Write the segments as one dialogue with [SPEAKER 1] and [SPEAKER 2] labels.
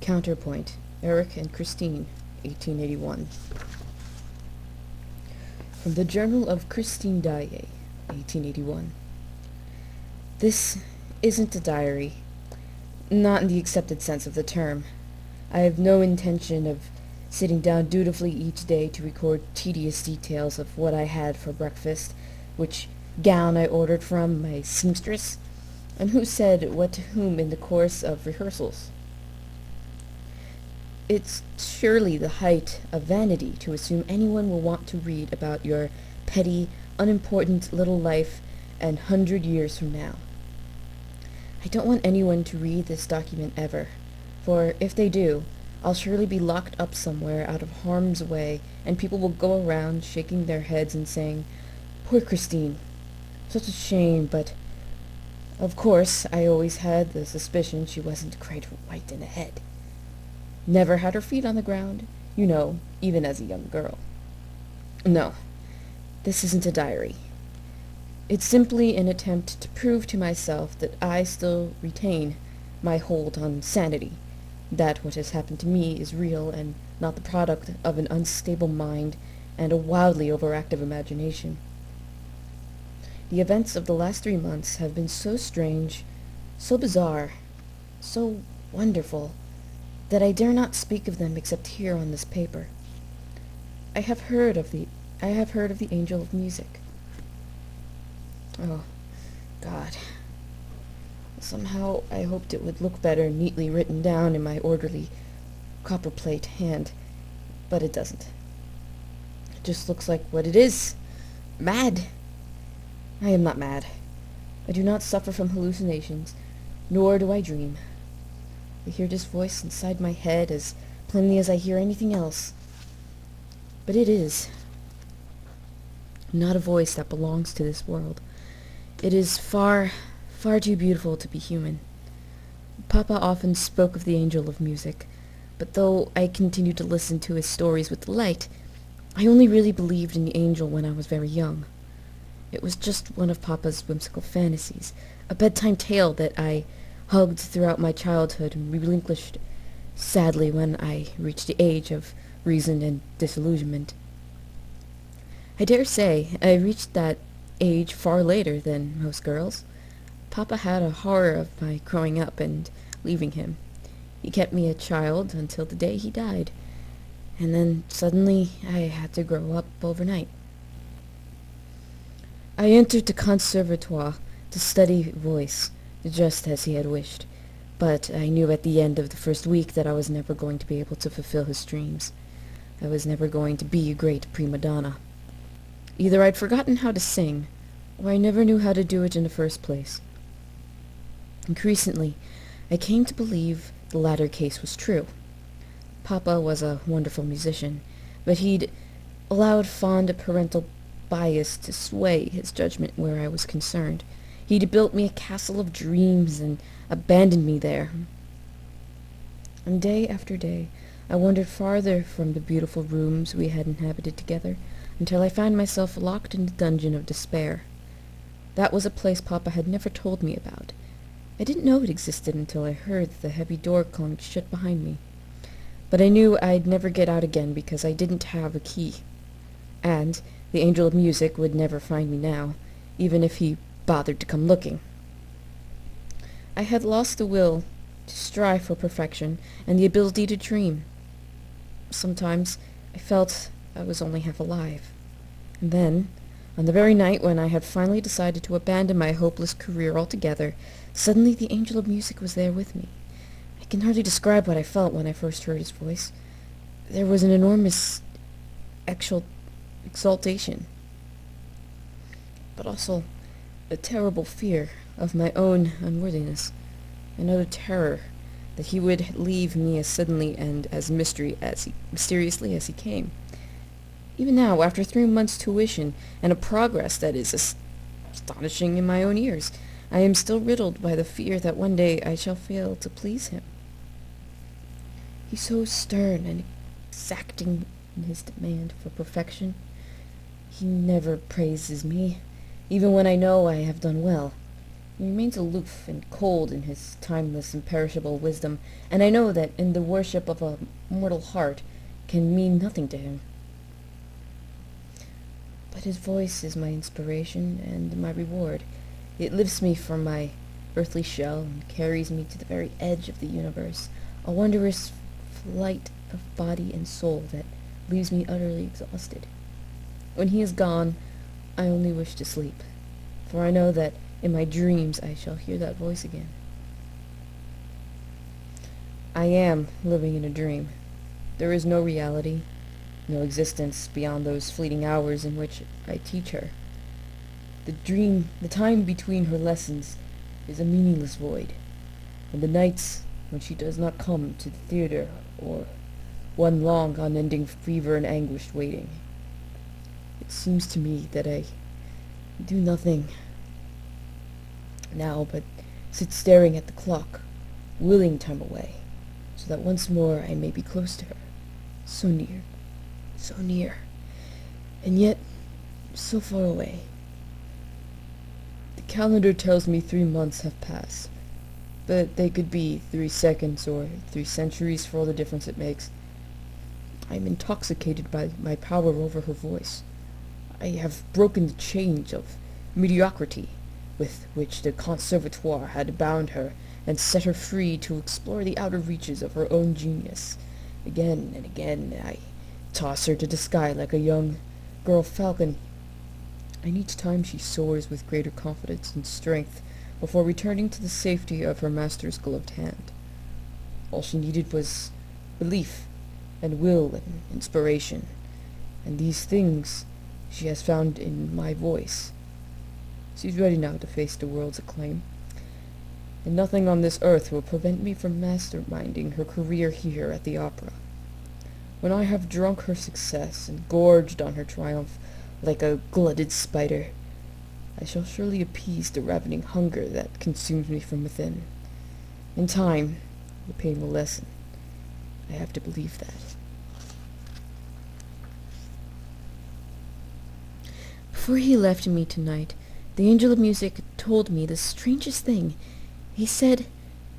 [SPEAKER 1] Counterpoint, Eric and Christine, 1881. From the Journal of Christine Daae, 1881. This isn't a diary, not in the accepted sense of the term. I have no intention of sitting down dutifully each day to record tedious details of what I had for breakfast, which gown I ordered from my seamstress, and who said what to whom in the course of rehearsals. It's surely the height of vanity to assume anyone will want to read about your petty, unimportant little life 100 years from now. I don't want anyone to read this document ever, for if they do, I'll surely be locked up somewhere out of harm's way, and people will go around shaking their heads and saying, "Poor Christine, such a shame, but..." Of course, I always had the suspicion she wasn't quite right in the head. Never had her feet on the ground, you know, even as a young girl. No, this isn't a diary. It's simply an attempt to prove to myself that I still retain my hold on sanity, that what has happened to me is real and not the product of an unstable mind and a wildly overactive imagination. The events of the last 3 months have been so strange, so bizarre, so wonderful, that I dare not speak of them except here on this paper. I have heard of the angel of music. Oh, God. Somehow I hoped it would look better neatly written down in my orderly copperplate hand, but it doesn't. It just looks like what it is. Mad. I am not mad. I do not suffer from hallucinations, nor do I dream. I hear this voice inside my head as plainly as I hear anything else. But it is not a voice that belongs to this world. It is far, far too beautiful to be human. Papa often spoke of the angel of music, but though I continued to listen to his stories with delight, I only really believed in the angel when I was very young. It was just one of Papa's whimsical fantasies, a bedtime tale that I hugged throughout my childhood and relinquished sadly when I reached the age of reason and disillusionment. I dare say I reached that age far later than most girls. Papa had a horror of my growing up and leaving him. He kept me a child until the day he died, and then suddenly I had to grow up overnight. I entered the conservatoire to study voice, just as he had wished, but I knew at the end of the first week that I was never going to be able to fulfill his dreams. I was never going to be a great prima donna. Either I'd forgotten how to sing, or I never knew how to do it in the first place. Increasingly, I came to believe the latter case was true. Papa was a wonderful musician, but he'd allowed fond parental bias to sway his judgment where I was concerned. He'd built me a castle of dreams and abandoned me there. And day after day, I wandered farther from the beautiful rooms we had inhabited together, until I found myself locked in the dungeon of despair. That was a place Papa had never told me about. I didn't know it existed until I heard the heavy door clang shut behind me. But I knew I'd never get out again because I didn't have a key. And the angel of music would never find me now, even if he bothered to come looking. I had lost the will to strive for perfection and the ability to dream. Sometimes I felt I was only half alive. And then, on the very night when I had finally decided to abandon my hopeless career altogether, suddenly the angel of music was there with me. I can hardly describe what I felt when I first heard his voice. There was an enormous exaltation, but also a terrible fear of my own unworthiness, another terror that he would leave me as suddenly and as mysteriously as he came. Even now, after 3 months' tuition and a progress that is astonishing in my own ears, I am still riddled by the fear that one day I shall fail to please him. He's so stern and exacting in his demand for perfection. He never praises me, even when I know I have done well. He remains aloof and cold in his timeless, imperishable wisdom, and I know that in the worship of a mortal heart can mean nothing to him. But his voice is my inspiration and my reward. It lifts me from my earthly shell and carries me to the very edge of the universe, a wondrous flight of body and soul that leaves me utterly exhausted. When he is gone, I only wish to sleep, for I know that in my dreams I shall hear that voice again. I am living in a dream. There is no reality, no existence beyond those fleeting hours in which I teach her. The time between her lessons is a meaningless void, and the nights when she does not come to the theater or one long, unending fever and anguished waiting. It seems to me that I do nothing now but sit staring at the clock, willing time away, so that once more I may be close to her, so near, and yet so far away. The calendar tells me 3 months have passed, but they could be 3 seconds or 3 centuries for all the difference it makes. I am intoxicated by my power over her voice. I have broken the chains of mediocrity with which the conservatoire had bound her, and set her free to explore the outer reaches of her own genius. Again and again I toss her to the sky like a young girl falcon, and each time she soars with greater confidence and strength before returning to the safety of her master's gloved hand. All she needed was belief and will and inspiration, and these things she has found in my voice. She's ready now to face the world's acclaim, and nothing on this earth will prevent me from masterminding her career here at the opera. When I have drunk her success and gorged on her triumph like a glutted spider, I shall surely appease the ravening hunger that consumes me from within. In time, the pain will lessen. I have to believe that. Before he left me tonight, the angel of music told me the strangest thing. He said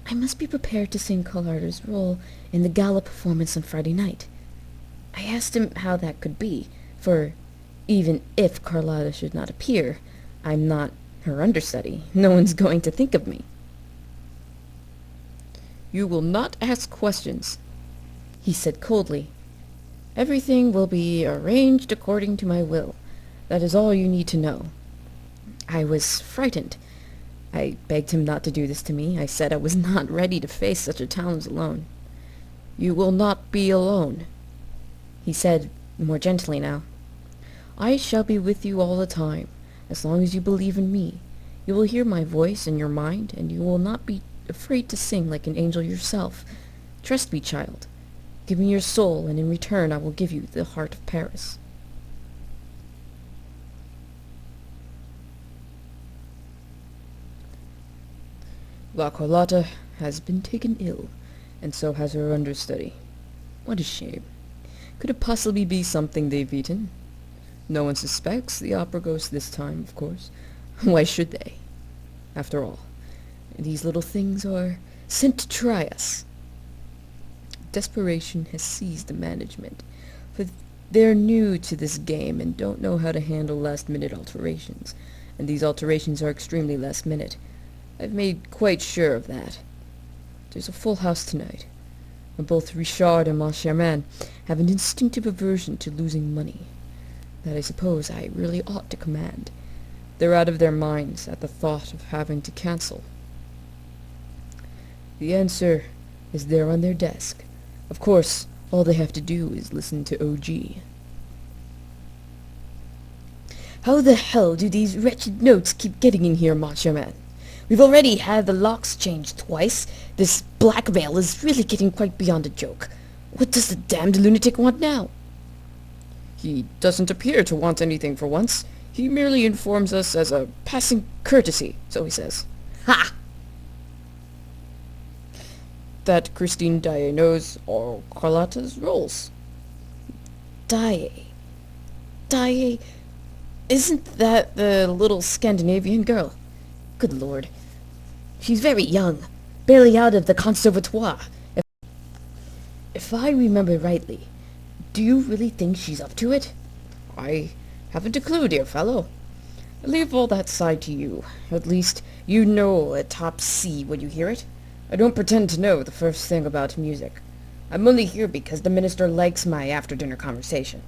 [SPEAKER 1] I must be prepared to sing Carlotta's role in the gala performance on Friday night. I asked him how that could be, for even if Carlotta should not appear, I'm not her understudy. No one's going to think of me. "You will not ask questions," he said coldly. "Everything will be arranged according to my will. That is all you need to know." I was frightened. I begged him not to do this to me. I said I was not ready to face such a challenge alone. "You will not be alone," he said more gently now. "I shall be with you all the time, as long as you believe in me. You will hear my voice in your mind, and you will not be afraid to sing like an angel yourself. Trust me, child. Give me your soul, and in return I will give you the heart of Paris." La Carlotta has been taken ill, and so has her understudy. What a shame. Could it possibly be something they've eaten? No one suspects the opera ghost this time, of course. Why should they? After all, these little things are sent to try us. Desperation has seized the management, for they're new to this game and don't know how to handle last-minute alterations, and these alterations are extremely last-minute. I've made quite sure of that. There's a full house tonight, and both Richard and Moncharmin have an instinctive aversion to losing money that I suppose I really ought to command. They're out of their minds at the thought of having to cancel. The answer is there on their desk. Of course, all they have to do is listen to OG. "How the hell do these wretched notes keep getting in here, Moncharmin? We've already had the locks changed twice. This blackmail is really getting quite beyond a joke. What does the damned lunatic want now?" "He doesn't appear to want anything for once. He merely informs us as a passing courtesy, so he says." "Ha!" "That Christine Daae knows all Carlotta's roles." Daae? Daae? Isn't that the little Scandinavian girl? Good Lord. She's very young, barely out of the conservatoire. If I remember rightly, do you really think she's up to it? I haven't a clue, dear fellow. I leave all that side to you. At least you know a top C when you hear it. I don't pretend to know the first thing about music. I'm only here because the minister likes my after-dinner conversation.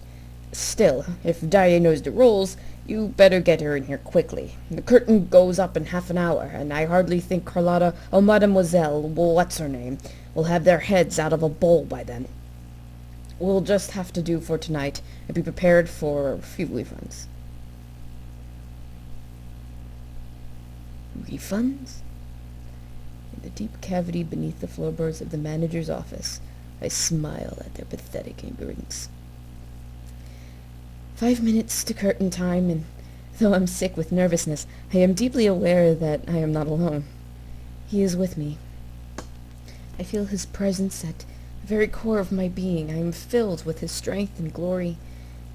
[SPEAKER 1] Still, if Daae knows the rules, you better get her in here quickly. The curtain goes up in half an hour, and I hardly think Carlotta or Mademoiselle, what's-her-name, will have their heads out of a bowl by then. We'll just have to do for tonight and be prepared for a few refunds. Refunds? In the deep cavity beneath the floorboards of the manager's office, I smile at their pathetic ignorance. 5 minutes to curtain time, and though I'm sick with nervousness, I am deeply aware that I am not alone. He is with me. I feel his presence at the very core of my being. I am filled with his strength and glory.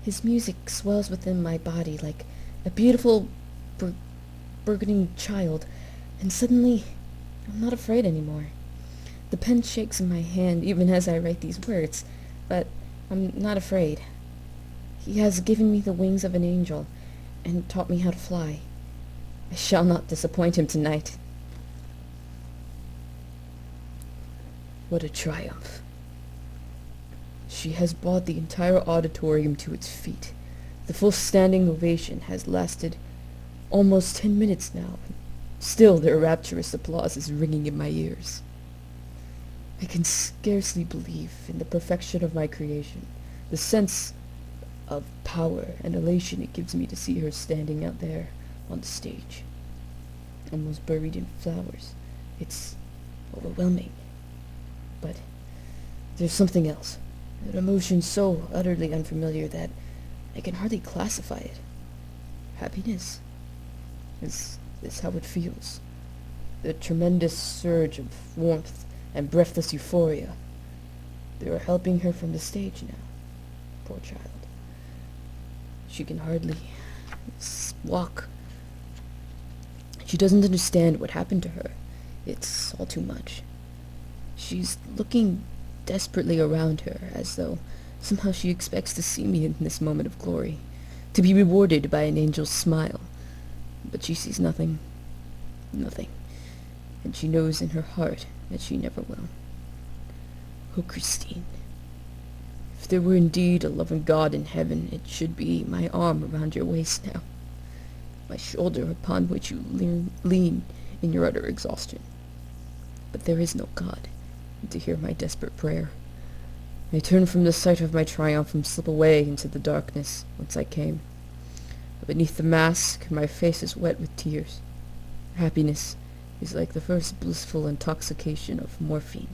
[SPEAKER 1] His music swells within my body like a beautiful burgeoning child, and suddenly I'm not afraid anymore. The pen shakes in my hand even as I write these words, but I'm not afraid. He has given me the wings of an angel and taught me how to fly. I shall not disappoint him tonight. What a triumph. She has brought the entire auditorium to its feet. The full standing ovation has lasted almost 10 minutes now, and still their rapturous applause is ringing in my ears. I can scarcely believe in the perfection of my creation, the sense of power and elation it gives me to see her standing out there on the stage, almost buried in flowers. It's overwhelming. But there's something else, an emotion so utterly unfamiliar that I can hardly classify it. Happiness? Is this how it feels? The tremendous surge of warmth and breathless euphoria. They are helping her from the stage now. Poor child. She can hardly walk. She doesn't understand what happened to her. It's all too much. She's looking desperately around her, as though somehow she expects to see me in this moment of glory, to be rewarded by an angel's smile. But she sees nothing. Nothing. And she knows in her heart that she never will. Oh, Christine. If there were indeed a loving God in heaven, it should be my arm around your waist now, my shoulder upon which you lean in your utter exhaustion. But there is no God to hear my desperate prayer. I turn from the sight of my triumph and slip away into the darkness whence I came. Beneath the mask, my face is wet with tears. Happiness is like the first blissful intoxication of morphine.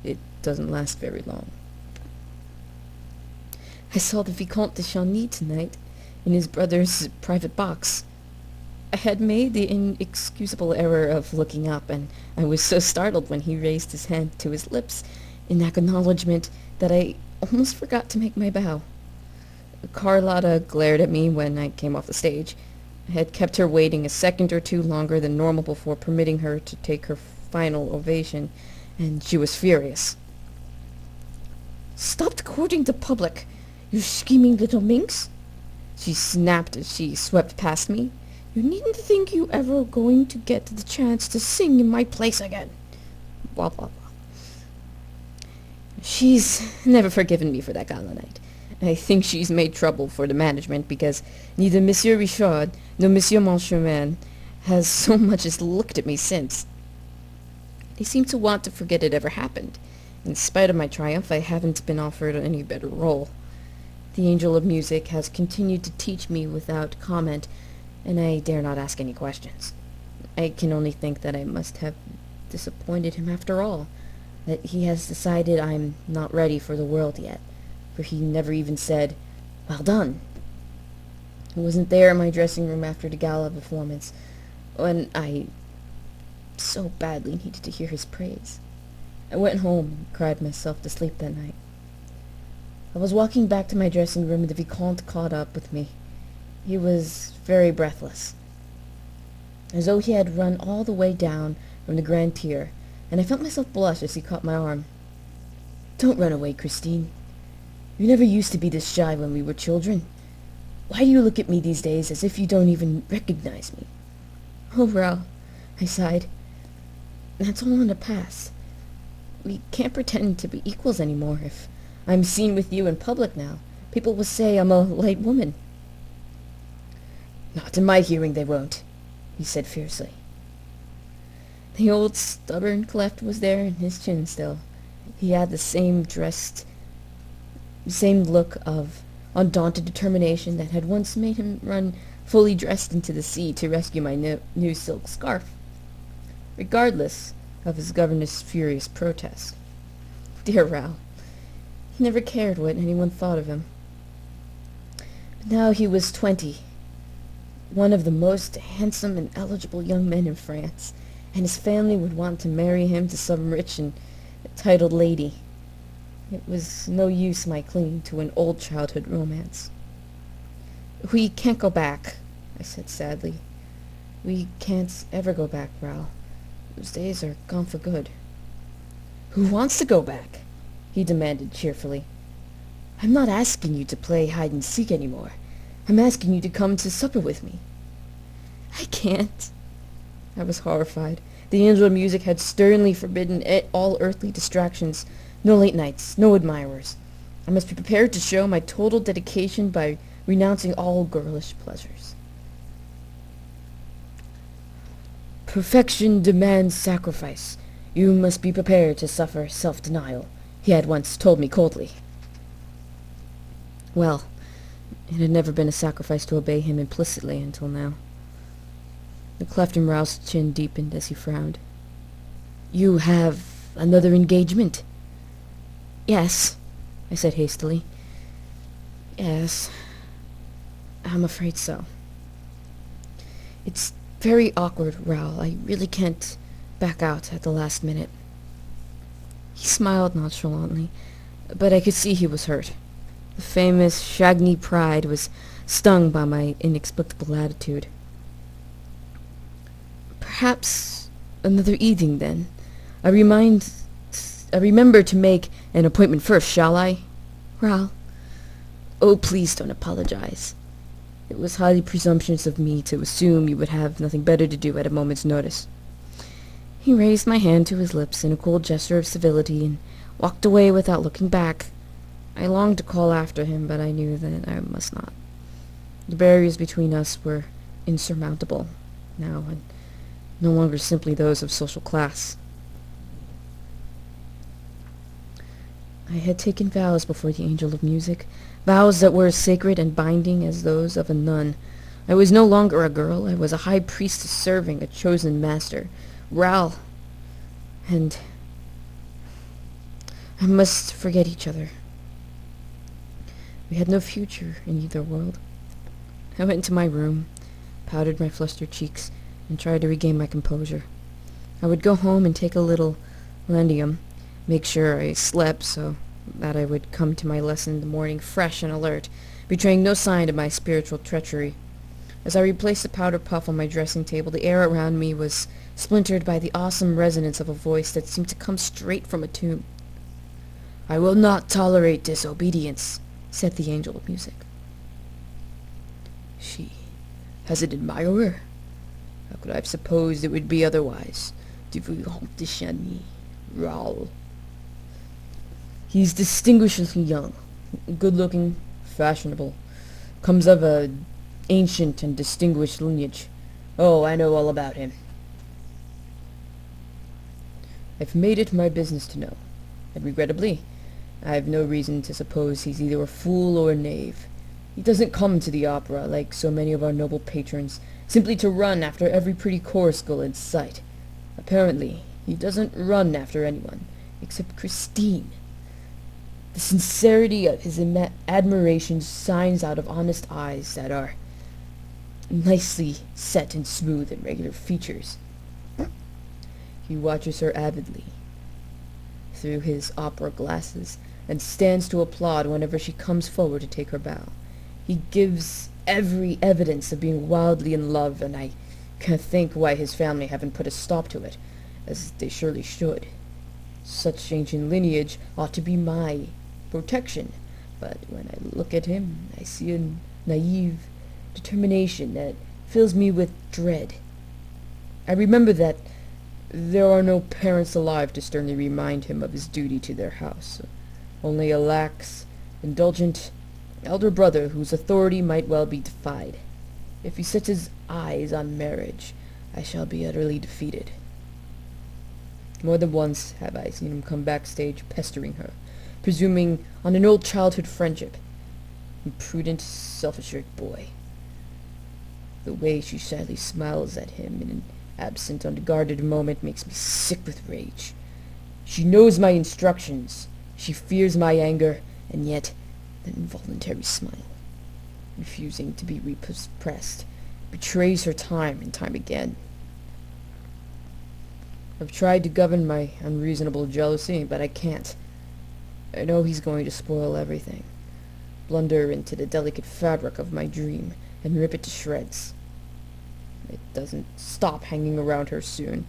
[SPEAKER 1] It doesn't last very long. I saw the Vicomte de Chagny tonight, in his brother's private box. I had made the inexcusable error of looking up, and I was so startled when he raised his hand to his lips in acknowledgment that I almost forgot to make my bow. Carlotta glared at me when I came off the stage. I had kept her waiting a second or two longer than normal before permitting her to take her final ovation, and she was furious. "Stop courting the public, you scheming little minx!" she snapped as she swept past me. "You needn't think you ever going to get the chance to sing in my place again." Blah, blah, blah. She's never forgiven me for that gala night. I think she's made trouble for the management because neither Monsieur Richard nor Monsieur Moncharmin has so much as looked at me since. They seem to want to forget it ever happened. In spite of my triumph, I haven't been offered any better role. The angel of music has continued to teach me without comment, and I dare not ask any questions. I can only think that I must have disappointed him after all, that he has decided I'm not ready for the world yet, for he never even said, "Well done." I wasn't there in my dressing room after the gala performance, when I so badly needed to hear his praise. I went home and cried myself to sleep that night. I was walking back to my dressing room and the Vicomte caught up with me. He was very breathless, as though he had run all the way down from the grand tier, and I felt myself blush as he caught my arm. "Don't run away, Christine. You never used to be this shy when we were children. Why do you look at me these days as if you don't even recognize me?" "Oh, Raoul," I sighed. "That's all in the past. We can't pretend to be equals anymore. If I'm seen with you in public now, people will say I'm a light woman." "Not in my hearing they won't," he said fiercely. The old stubborn cleft was there in his chin still. He had the same look of undaunted determination that had once made him run fully dressed into the sea to rescue my new silk scarf, regardless of his governess' furious protest. Dear Raoul. He never cared what anyone thought of him. But now he was 20, one of the most handsome and eligible young men in France, and his family would want to marry him to some rich and titled lady. It was no use my clinging to an old childhood romance. "We can't go back," I said sadly. "We can't ever go back, Raoul. Those days are gone for good." "Who wants to go back?" he demanded cheerfully. "I'm not asking you to play hide-and-seek anymore. I'm asking you to come to supper with me." "I can't." I was horrified. The angel of music had sternly forbidden all earthly distractions. No late nights, no admirers. I must be prepared to show my total dedication by renouncing all girlish pleasures. "Perfection demands sacrifice. You must be prepared to suffer self-denial," he had once told me coldly. Well, it had never been a sacrifice to obey him implicitly until now. The cleft in Raoul's chin deepened as he frowned. "You have another engagement?" "Yes," I said hastily. "Yes, I'm afraid so. It's very awkward, Raoul. I really can't back out at the last minute." He smiled nonchalantly, but I could see he was hurt. The famous Chagny pride was stung by my inexplicable attitude. "Perhaps another evening, then. I remember to make an appointment first, shall I, Raoul?" "Oh, please don't apologize. It was highly presumptuous of me to assume you would have nothing better to do at a moment's notice." He raised my hand to his lips in a cold gesture of civility and walked away without looking back. I longed to call after him, but I knew that I must not. The barriers between us were insurmountable now, and no longer simply those of social class. I had taken vows before the angel of music, vows that were as sacred and binding as those of a nun. I was no longer a girl. I was a high priestess serving a chosen master, Raoul. And I must forget each other. We had no future in either world. I went into my room, powdered my flustered cheeks, and tried to regain my composure. I would go home and take a little Landium, make sure I slept so that I would come to my lesson in the morning fresh and alert, betraying no sign of my spiritual treachery. As I replaced the powder puff on my dressing table, the air around me was splintered by the awesome resonance of a voice that seemed to come straight from a tomb. "I will not tolerate disobedience," said the angel of music. "She has an admirer? How could I have supposed it would be otherwise? Dévouement de Chagny, Raoul. He's distinguishedly young, good-looking, fashionable, comes of a ancient and distinguished lineage. Oh, I know all about him. I've made it my business to know, and regrettably, I have no reason to suppose he's either a fool or a knave. He doesn't come to the opera, like so many of our noble patrons, simply to run after every pretty chorus girl in sight. Apparently, he doesn't run after anyone, except Christine. The sincerity of his admiration shines out of honest eyes that are nicely set and smooth and regular features. He watches her avidly through his opera glasses and stands to applaud whenever she comes forward to take her bow. He gives every evidence of being wildly in love, and I can't think why his family haven't put a stop to it. as they surely should. Such ancient lineage ought to be my protection, but when I look at him, I see a naive determination that fills me with dread. I remember that there are no parents alive to sternly remind him of his duty to their house, only a lax, indulgent elder brother whose authority might well be defied. If he sets his eyes on marriage, I shall be utterly defeated. More than once have I seen him come backstage pestering her, presuming on an old childhood friendship. Imprudent, self-assured boy. The way she shyly smiles at him in an absent, unguarded moment makes me sick with rage. She knows my instructions. She fears my anger, and yet that involuntary smile, refusing to be repressed, betrays her time and time again. I've tried to govern my unreasonable jealousy, but I can't. I know he's going to spoil everything, blunder into the delicate fabric of my dream, and rip it to shreds. It doesn't stop hanging around her soon.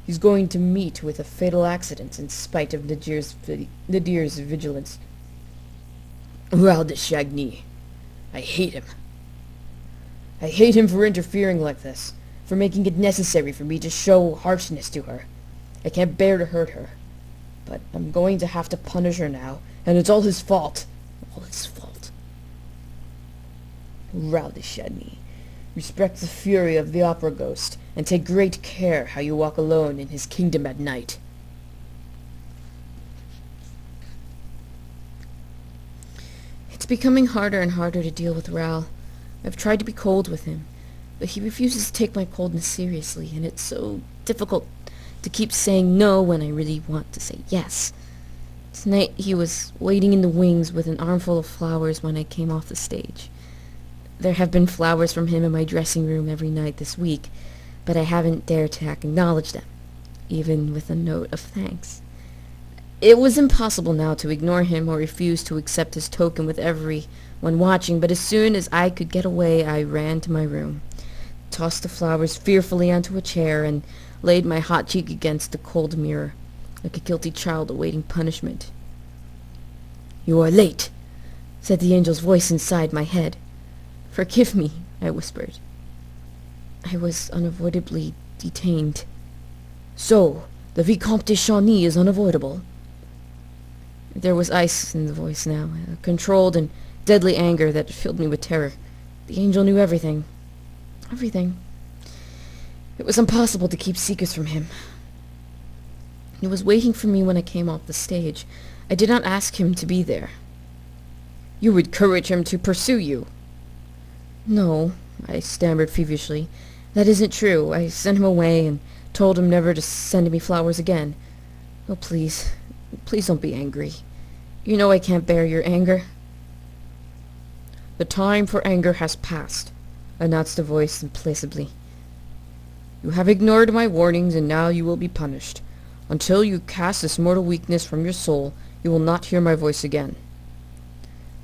[SPEAKER 1] He's going to meet with a fatal accident in spite of Nadir's vigilance. Raoul de Chagny. I hate him. I hate him for interfering like this, for making it necessary for me to show harshness to her. I can't bear to hurt her, but I'm going to have to punish her now, and it's all his fault. All his fault. Raoul de Chagny. Respect the fury of the opera ghost, and take great care how you walk alone in his kingdom at night. It's becoming harder and harder to deal with Raoul. I've tried to be cold with him, but he refuses to take my coldness seriously, and it's so difficult to keep saying no when I really want to say yes. Tonight he was waiting in the wings with an armful of flowers when I came off the stage. There have been flowers from him in my dressing room every night this week, but I haven't dared to acknowledge them, even with a note of thanks. It was impossible now to ignore him or refuse to accept his token with everyone watching, but as soon as I could get away, I ran to my room, tossed the flowers fearfully onto a chair, and laid my hot cheek against the cold mirror, like a guilty child awaiting punishment. "You are late," said the angel's voice inside my head. "Forgive me," I whispered. I was unavoidably detained. "So, the Vicomte de Chagny is unavoidable?" There was ice in the voice now, a controlled and deadly anger that filled me with terror. The angel knew everything. Everything. It was impossible to keep secrets from him. He was waiting for me when I came off the stage. I did not ask him to be there. "You encourage him to pursue you." "No," I stammered feverishly. "That isn't true. I sent him away and told him never to send me flowers again. Oh, please, please don't be angry. You know I can't bear your anger." "The time for anger has passed," announced the voice implacably. "You have ignored my warnings, and now you will be punished. Until you cast this mortal weakness from your soul, you will not hear my voice again."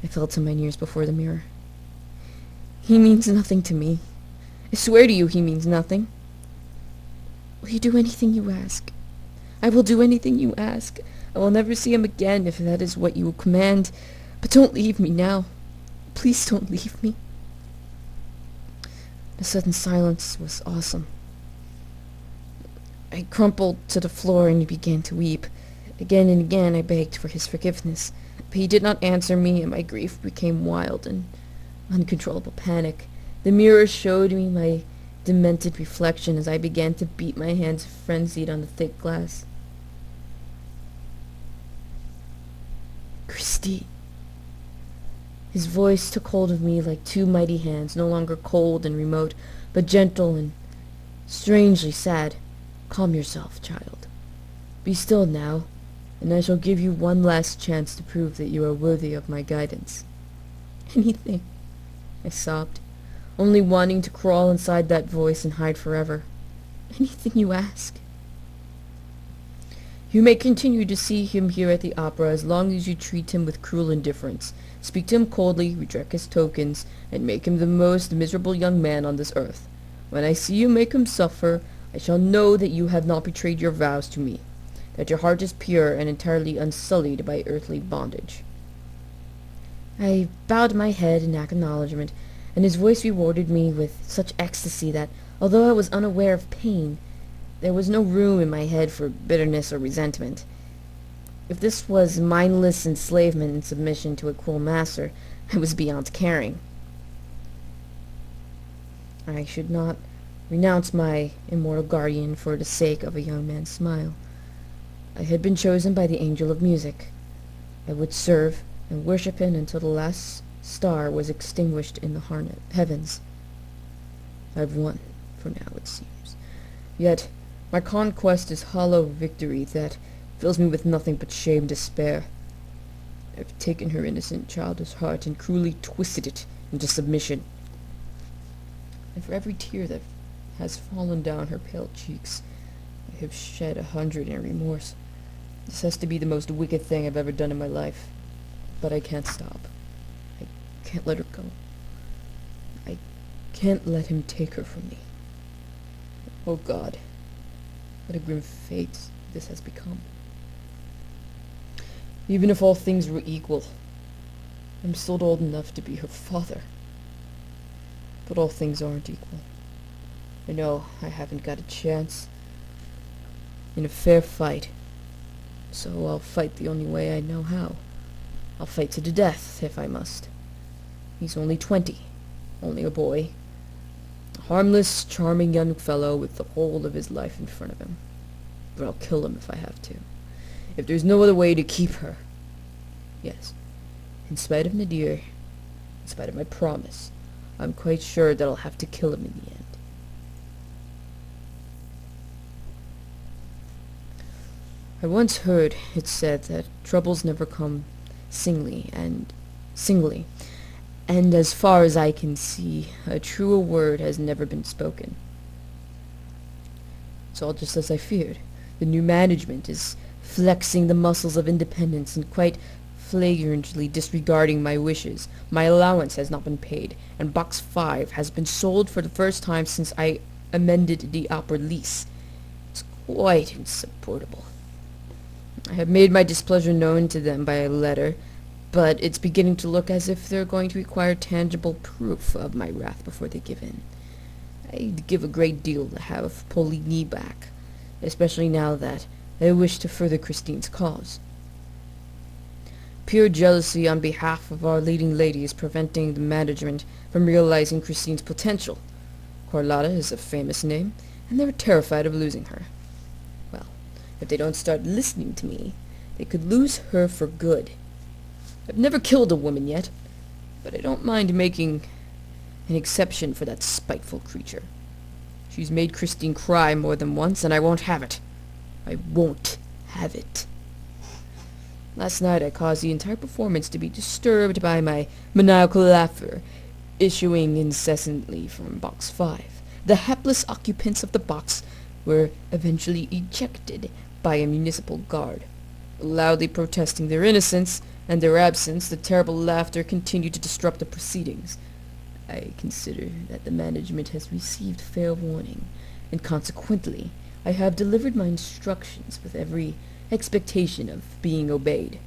[SPEAKER 1] I fell to my knees before the mirror. "He means nothing to me. I swear to you he means nothing." "Will you do anything you ask?" "I will do anything you ask. I will never see him again if that is what you will command. But don't leave me now. Please don't leave me." The sudden silence was awesome. I crumpled to the floor and began to weep. Again and again I begged for his forgiveness, but he did not answer me, and my grief became wild and uncontrollable panic. The mirror showed me my demented reflection as I began to beat my hands frenzied on the thick glass. "Christine." His voice took hold of me like two mighty hands, no longer cold and remote, but gentle and strangely sad. "Calm yourself, child. Be still now, and I shall give you one last chance to prove that you are worthy of my guidance." "Anything," I sobbed, only wanting to crawl inside that voice and hide forever. "Anything you ask." "You may continue to see him here at the opera as long as you treat him with cruel indifference, speak to him coldly, reject his tokens, and make him the most miserable young man on this earth. When I see you make him suffer, I shall know that you have not betrayed your vows to me, that your heart is pure and entirely unsullied by earthly bondage." I bowed my head in acknowledgment, and his voice rewarded me with such ecstasy that, although I was unaware of pain, there was no room in my head for bitterness or resentment. If this was mindless enslavement and submission to a cruel master, I was beyond caring. I should not renounce my immortal guardian for the sake of a young man's smile. I had been chosen by the angel of music. I would serve and worship him until the last star was extinguished in the heavens. I've won, for now it seems. Yet my conquest is hollow victory that fills me with nothing but shame and despair. I've taken her innocent childish heart and cruelly twisted it into submission. And for every tear that has fallen down her pale cheeks, I have shed 100 in remorse. This has to be the most wicked thing I've ever done in my life. But I can't stop. I can't let her go. I can't let him take her from me. Oh God, what a grim fate this has become. Even if all things were equal, I'm still old enough to be her father. But all things aren't equal. I know I haven't got a chance in a fair fight, so I'll fight the only way I know how. I'll fight to the death, if I must. He's only 20, only a boy. A harmless, charming young fellow with the whole of his life in front of him. But I'll kill him if I have to. If there's no other way to keep her. Yes, in spite of Nadir, in spite of my promise, I'm quite sure that I'll have to kill him in the end. I once heard it said that troubles never come singly, and as far as I can see, a truer word has never been spoken. It's all just as I feared. The new management is flexing the muscles of independence and quite flagrantly disregarding my wishes. My allowance has not been paid, and Box 5 has been sold for the first time since I amended the opera lease. It's quite insupportable. I have made my displeasure known to them by a letter, but it's beginning to look as if they're going to require tangible proof of my wrath before they give in. I'd give a great deal to have Poligny back, especially now that I wish to further Christine's cause. Pure jealousy on behalf of our leading lady is preventing the management from realizing Christine's potential. Carlotta is a famous name, and they're terrified of losing her. Well, if they don't start listening to me, they could lose her for good. I've never killed a woman yet, but I don't mind making an exception for that spiteful creature. She's made Christine cry more than once, and I won't have it. I won't have it. Last night I caused the entire performance to be disturbed by my maniacal laughter issuing incessantly from Box 5. The hapless occupants of the box were eventually ejected by a municipal guard. Loudly protesting their innocence and their absence, the terrible laughter continued to disrupt the proceedings. I consider that the management has received fair warning, and consequently I have delivered my instructions with every expectation of being obeyed.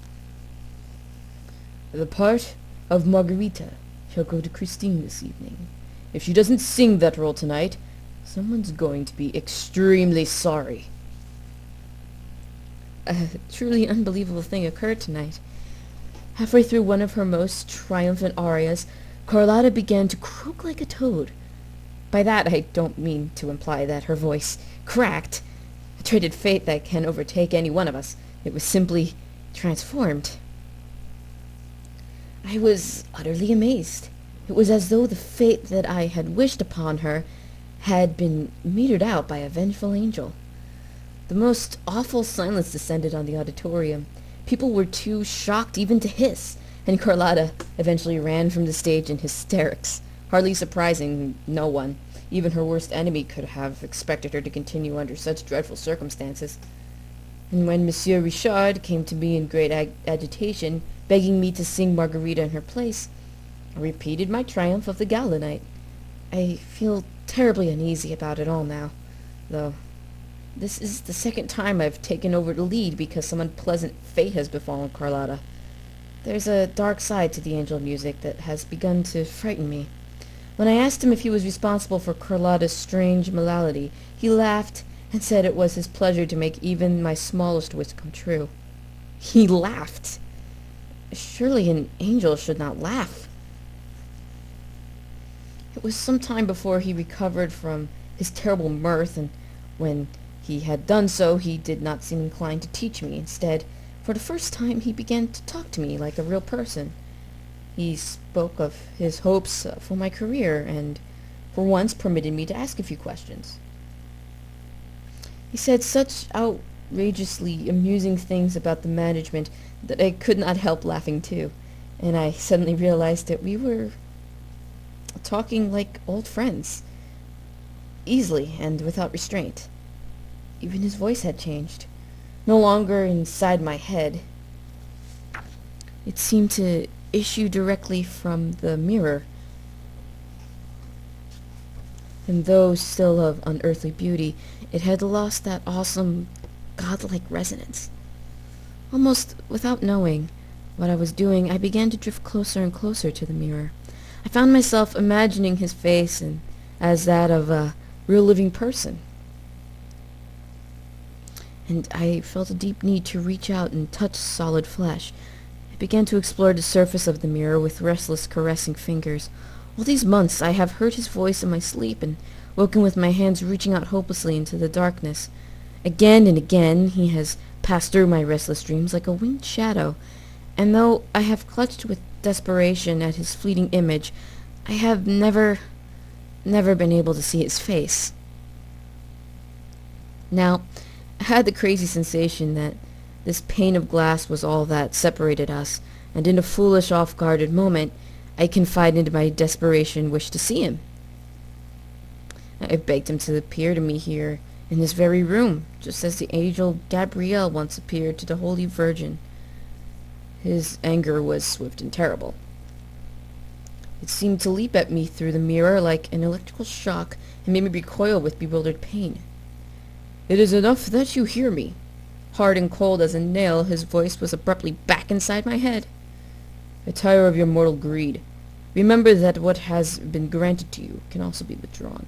[SPEAKER 1] The part of Margarita shall go to Christine this evening. If she doesn't sing that role tonight, someone's going to be extremely sorry. A truly unbelievable thing occurred tonight. Halfway through one of her most triumphant arias, Carlotta began to croak like a toad. By that I don't mean to imply that her voice cracked, a traded fate that can overtake any one of us. It was simply transformed. I was utterly amazed. It was as though the fate that I had wished upon her had been metered out by a vengeful angel. The most awful silence descended on the auditorium. People were too shocked even to hiss, and Carlotta eventually ran from the stage in hysterics, hardly surprising no one. Even her worst enemy could have expected her to continue under such dreadful circumstances. And when Monsieur Richard came to me in great agitation, begging me to sing Margarita in her place, I repeated my triumph of the gala night. I feel terribly uneasy about it all now. though. This is the second time I've taken over the lead because some unpleasant fate has befallen Carlotta. There's a dark side to the angel music that has begun to frighten me. When I asked him if he was responsible for Carlotta's strange malady, he laughed and said it was his pleasure to make even my smallest wish come true. He laughed. Surely an angel should not laugh. It was some time before he recovered from his terrible mirth, and when he had done so, he did not seem inclined to teach me. Instead, for the first time, he began to talk to me like a real person. He spoke of his hopes for my career, and for once permitted me to ask a few questions. He said such outrageously amusing things about the management that I could not help laughing too, and I suddenly realized that we were talking like old friends, easily and without restraint. Even his voice had changed. No longer inside my head. It seemed to issue directly from the mirror, and though still of unearthly beauty, it had lost that awesome, godlike resonance. Almost without knowing what I was doing, I began to drift closer and closer to the mirror. I found myself imagining his face as that of a real living person. And I felt a deep need to reach out and touch solid flesh. I began to explore the surface of the mirror with restless, caressing fingers. All these months I have heard his voice in my sleep and woken with my hands reaching out hopelessly into the darkness. Again and again he has passed through my restless dreams like a winged shadow, and though I have clutched with desperation at his fleeting image, I have never been able to see his face. Now, I had the crazy sensation that this pane of glass was all that separated us, and in a foolish, off-guarded moment, I confided in my desperation wish to see him. I begged him to appear to me here, in this very room, just as the angel Gabriel once appeared to the Holy Virgin. His anger was swift and terrible. It seemed to leap at me through the mirror like an electrical shock and made me recoil with bewildered pain. "It is enough that you hear me." Hard and cold as a nail, his voice was abruptly back inside my head. "I tire of your mortal greed. Remember that what has been granted to you can also be withdrawn."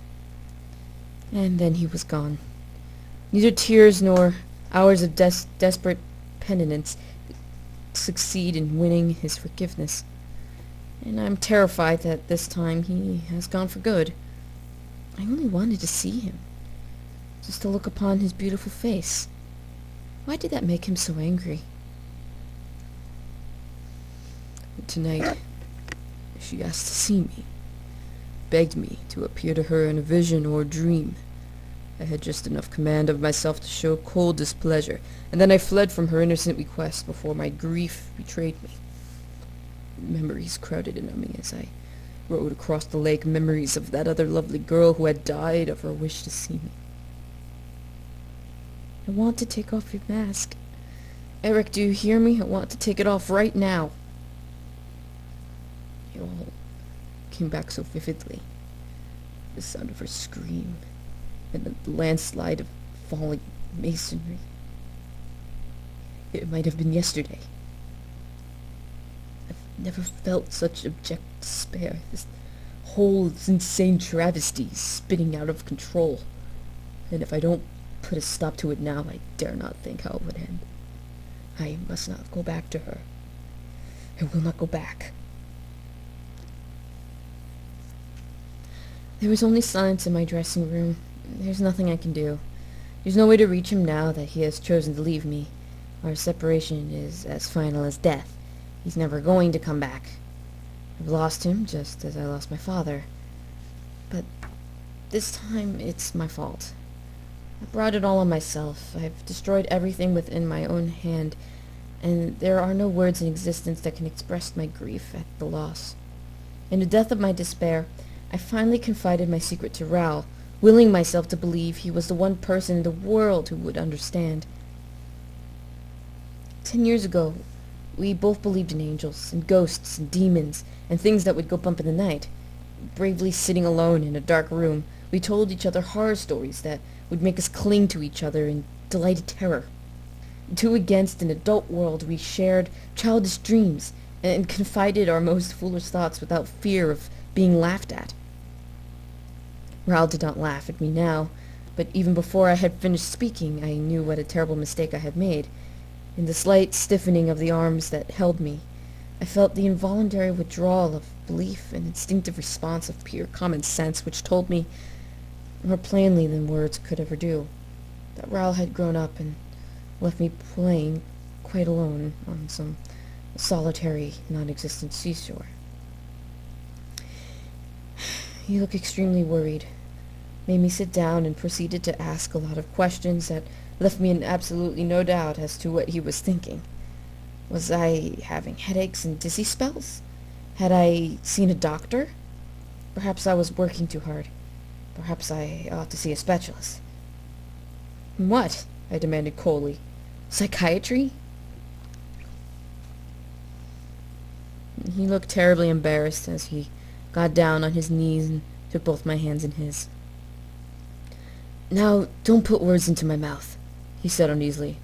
[SPEAKER 1] And then he was gone. Neither tears nor hours of desperate penitence succeed in winning his forgiveness. And I'm terrified that this time he has gone for good. I only wanted to see him, just to look upon his beautiful face. Why did that make him so angry? Tonight, she asked to see me, begged me to appear to her in a vision or dream. I had just enough command of myself to show cold displeasure, and then I fled from her innocent request before my grief betrayed me. Memories crowded in on me as I rowed across the lake, memories of that other lovely girl who had died of her wish to see me. I want to take off your mask. Eric, do you hear me? I want to take it off right now. It all came back so vividly. The sound of her scream and the landslide of falling masonry. It might have been yesterday. I've never felt such abject despair. This whole insane travesty is spinning out of control. And if I don't put a stop to it now, I dare not think how it would end. I must not go back to her. I will not go back. There was only silence in my dressing room. There's nothing I can do. There's no way to reach him now that he has chosen to leave me. Our separation is as final as death. He's never going to come back. I've lost him just as I lost my father. But this time it's my fault. I brought it all on myself. I've destroyed everything within my own hand, and there are no words in existence that can express my grief at the loss. In the depth of my despair, I finally confided my secret to Raoul, willing myself to believe he was the one person in the world who would understand. 10 years ago, we both believed in angels, and ghosts, and demons, and things that would go bump in the night. Bravely sitting alone in a dark room, we told each other horror stories that would make us cling to each other in delighted terror. Two against an adult world, we shared childish dreams and confided our most foolish thoughts without fear of being laughed at. Raoul did not laugh at me now, but even before I had finished speaking, I knew what a terrible mistake I had made. In the slight stiffening of the arms that held me, I felt the involuntary withdrawal of belief and instinctive response of pure common sense which told me, more plainly than words could ever do, that Raoul had grown up and left me playing quite alone on some solitary, non-existent seashore. He looked extremely worried, made me sit down, and proceeded to ask a lot of questions that left me in absolutely no doubt as to what he was thinking. Was I having headaches and dizzy spells? Had I seen a doctor? Perhaps I was working too hard. Perhaps I ought to see a specialist. What? I demanded coldly. Psychiatry? He looked terribly embarrassed as he got down on his knees and took both my hands in his. Now, don't put words into my mouth, he said uneasily.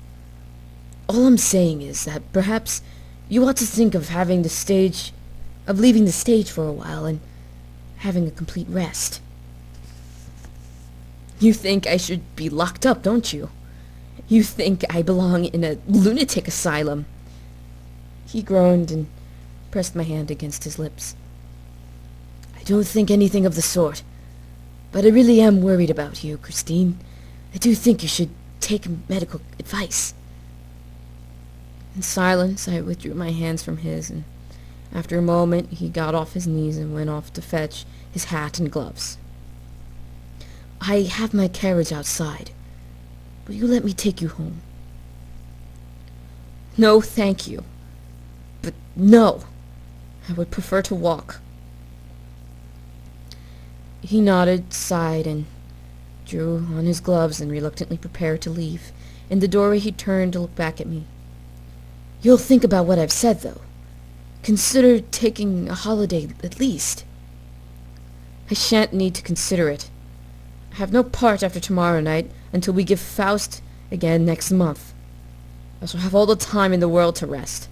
[SPEAKER 1] All I'm saying is that perhaps you ought to think of leaving the stage for a while and having a complete rest. You think I should be locked up, don't you? You think I belong in a lunatic asylum. He groaned and pressed my hand against his lips. I don't think anything of the sort, but I really am worried about you, Christine. I do think you should take medical advice. In silence, I withdrew my hands from his, and after a moment he got off his knees and went off to fetch his hat and gloves. I have my carriage outside. Will you let me take you home? No, thank you. But no, I would prefer to walk. He nodded, sighed, and drew on his gloves and reluctantly prepared to leave. In the doorway he turned to look back at me. You'll think about what I've said, though. Consider taking a holiday at least. I shan't need to consider it. I have no part after tomorrow night until we give Faust again next month. I shall have all the time in the world to rest.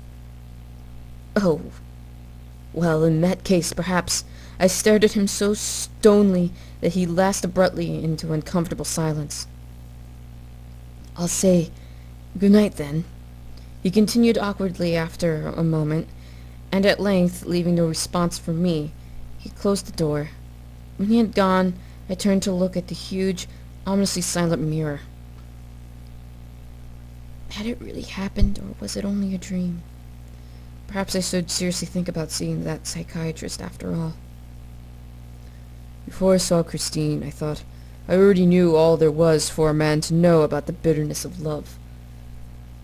[SPEAKER 1] Oh, well, in that case, perhaps. I stared at him so stonily that he lapsed abruptly into uncomfortable silence. I'll say good night, then, he continued awkwardly after a moment, and at length, leaving no response from me, he closed the door. When he had gone, I turned to look at the huge, ominously silent mirror. Had it really happened, or was it only a dream? Perhaps I should seriously think about seeing that psychiatrist after all. Before I saw Christine, I thought I already knew all there was for a man to know about the bitterness of love.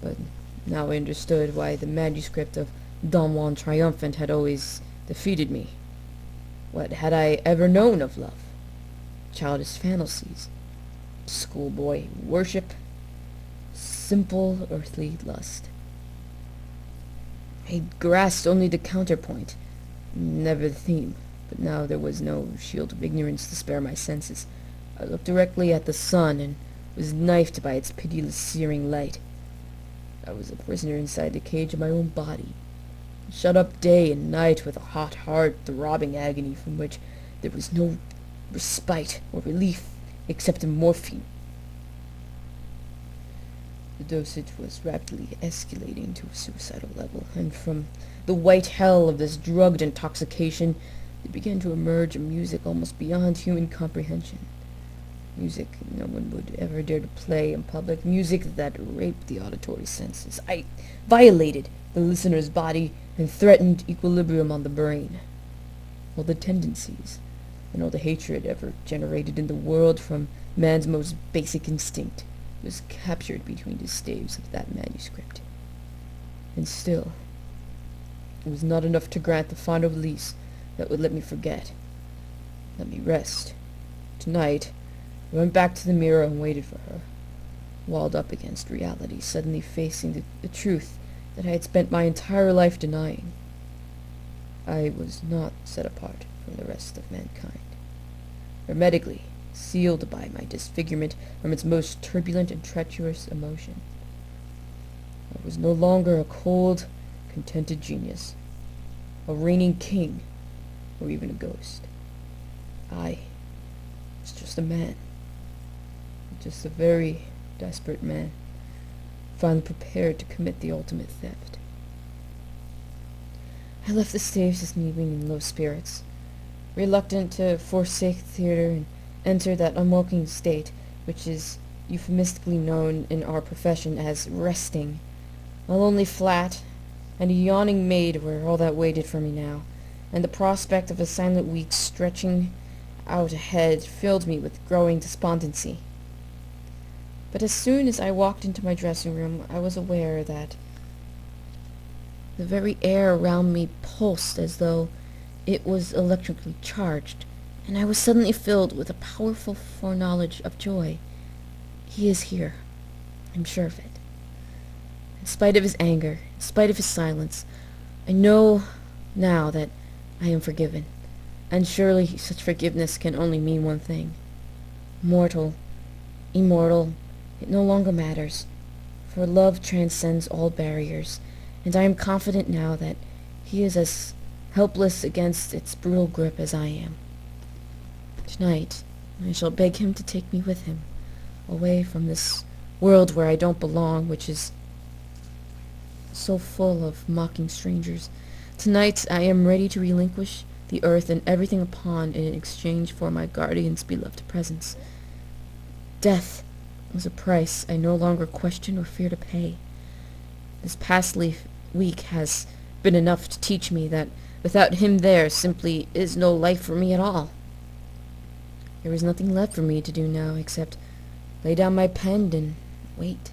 [SPEAKER 1] But now I understood why the manuscript of Don Juan Triumphant had always defeated me. What had I ever known of love? Childish fantasies, schoolboy worship, simple earthly lust. I grasped only the counterpoint, never the theme, but now there was no shield of ignorance to spare my senses. I looked directly at the sun and was knifed by its pitiless searing light. I was a prisoner inside the cage of my own body, shut up day and night with a hot, hard, throbbing agony from which there was no respite or relief except in morphine. The dosage was rapidly escalating to a suicidal level, and from the white hell of this drugged intoxication there began to emerge a music almost beyond human comprehension. Music no one would ever dare to play in public, music that raped the auditory senses. I violated the listener's body and threatened equilibrium on the brain. All the tendencies and all the hatred ever generated in the world from man's most basic instinct was captured between the staves of that manuscript. And still, it was not enough to grant the final release that would let me forget, let me rest. Tonight, I went back to the mirror and waited for her, walled up against reality, suddenly facing the truth that I had spent my entire life denying. I was not set apart from the rest of mankind. Hermetically sealed by my disfigurement from its most turbulent and treacherous emotion. I was no longer a cold, contented genius, a reigning king, or even a ghost. I was just a man, just a very desperate man, finally prepared to commit the ultimate theft. I left the stage this evening in low spirits, reluctant to forsake the theatre and enter that unwelcome state which is euphemistically known in our profession as resting. A lonely flat and a yawning maid were all that waited for me now, and the prospect of a silent week stretching out ahead filled me with growing despondency. But as soon as I walked into my dressing room, I was aware that the very air around me pulsed as though it was electrically charged, and I was suddenly filled with a powerful foreknowledge of joy. He is here. I'm sure of it. In spite of his anger, in spite of his silence, I know now that I am forgiven, and surely such forgiveness can only mean one thing. Mortal, immortal, it no longer matters, for love transcends all barriers, and I am confident now that he is as helpless against its brutal grip as I am. Tonight, I shall beg him to take me with him, away from this world where I don't belong, which is so full of mocking strangers. Tonight I am ready to relinquish the earth and everything upon it in exchange for my guardian's beloved presence. Death was a price I no longer question or fear to pay. This past week has been enough to teach me that without him there simply is no life for me at all. There is nothing left for me to do now except lay down my pen and wait.